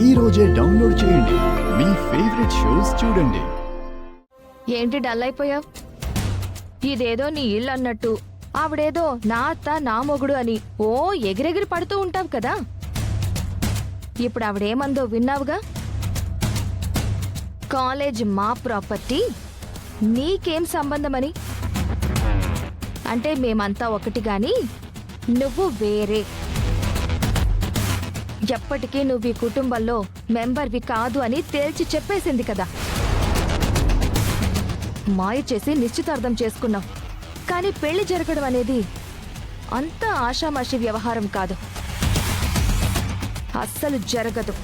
ఈ రోజే డౌన్లోడ్ చేయండి. మీ ఫేవరెట్ షోస్ చూడండి. ఏంటి డల్ అయిపోయావు? ఇదేదో నీ ఇల్లు అన్నట్టు ఆవిడేదో నా అత్త నా మొగుడు అని ఓ ఎగిరెగిరి పడుతూ ఉంటావు కదా. ఇప్పుడు ఆవిడేమందో విన్నావుగా. కాలేజ్ మా ప్రాపర్టీ, నీకేం సంబంధమని. అంటే మేమంతా ఒకటి గాని నువ్వు వేరే. ఎప్పటికీ నువ్వు ఈ కుటుంబంలో మెంబర్వి కాదు అని తేల్చి చెప్పేసింది కదా. మాయ చేసి నిశ్చితార్థం చేసుకున్నావు, కానీ పెళ్లి జరగడం అనేది అంత ఆషామాషి వ్యవహారం కాదు. అస్సలు జరగదు.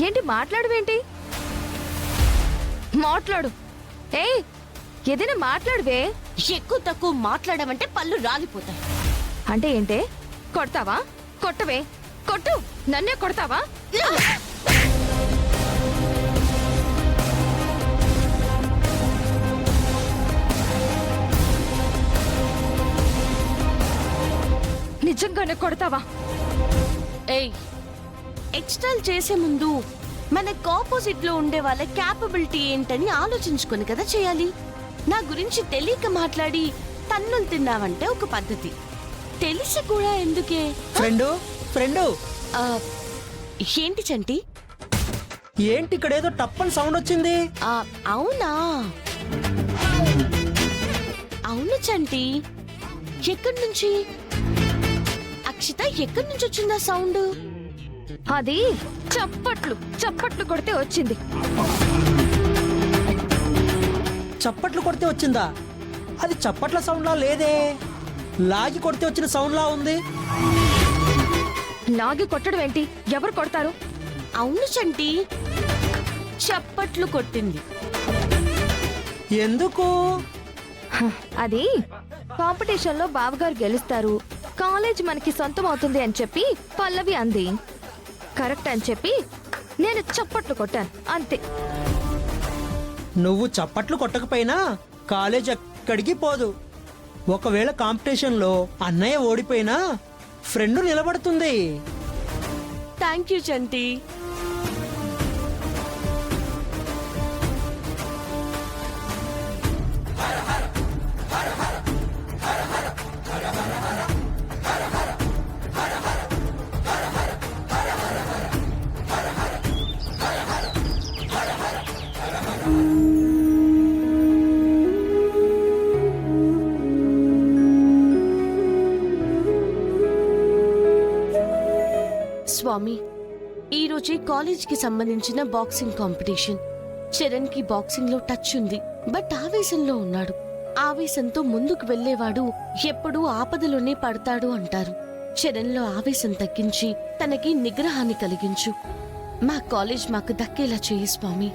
ఏంటి మాట్లాడువేంటి? మాట్లాడు. ఏదైనా మాట్లాడువే. ఎక్కువ తక్కువ మాట్లాడమంటే పళ్ళు రాలిపోతాయి. అంటే ఏంటే? కొడతావా? కొట్టవే, కొట్టు. నన్నే కొడతావా? నిజంగానే కొడతావా? ఎక్స్టైల్ చేసే ముందు మనకు ఆపోజిట్ లో ఉండే వాళ్ళ క్యాపబిలిటీ ఏంటని ఆలోచించుకొని కదా చేయాలి. నా గురించి తెలియక మాట్లాడి తన్నులు తిన్నావంటే ఒక పద్ధతి, తెలిసి కూడా ఎందుకే? ఫ్రెండు ఏంటి చంటి? ఏంటి ఇక్కడేదో టప్పని సౌండ్ వచ్చింది? అవునా? అవును చంటి, ఎక్కడి నుంచి? అక్షిత, ఎక్కడి నుంచి వచ్చిందా సౌండ్? అది చప్పట్లు కొడితే వచ్చింది. చప్పట్లు కొడితే వచ్చిందా? అది చప్పట్ల సౌండ్ లా లేదే, లాగి కొడితే వచ్చిన సౌండ్ లా ఉంది. లాగి కొట్టడం ఏంటి? ఎవరు కొడతారు? అవును చంటి, చప్పట్లు కొట్టింది. ఎందుకు? అది కాంపిటీషన్ లో బావగారు గెలుస్తారు, కాలేజ్ మనకి సొంతం అవుతుంది అని చెప్పి పల్లవి అంది. కరెక్ట్ అని చెప్పి నేను చప్పట్లు కొట్టాను, అంతే. నువ్వు చప్పట్లు కొట్టకపోయినా కాలేజ్ ఎక్కడికి పోదు. ఒకవేళ కాంపిటీషన్ లో అన్నయ్య ఓడిపోయినా ఫ్రెండ్ నిలబడుతుంది. థ్యాంక్ యూ చంటి. స్వామి, ఈ రోజే కాలేజ్ కి సంబంధించిన బాక్సింగ్ కాంపిటీషన్. చరణ్ కి బాక్సింగ్ లో టచ్ ఉంది, బట్ ఆవేశంలో ఉన్నాడు. ఆవేశంతో ముందుకు వెళ్లేవాడు ఎప్పుడూ ఆపదలోనే పడతాడు అంటారు. చరణ్ లో ఆవేశం తగ్గించి తనకి నిగ్రహాన్ని కలిగించు. మా కాలేజ్ మాకు దక్కేలా చేయి స్వామి.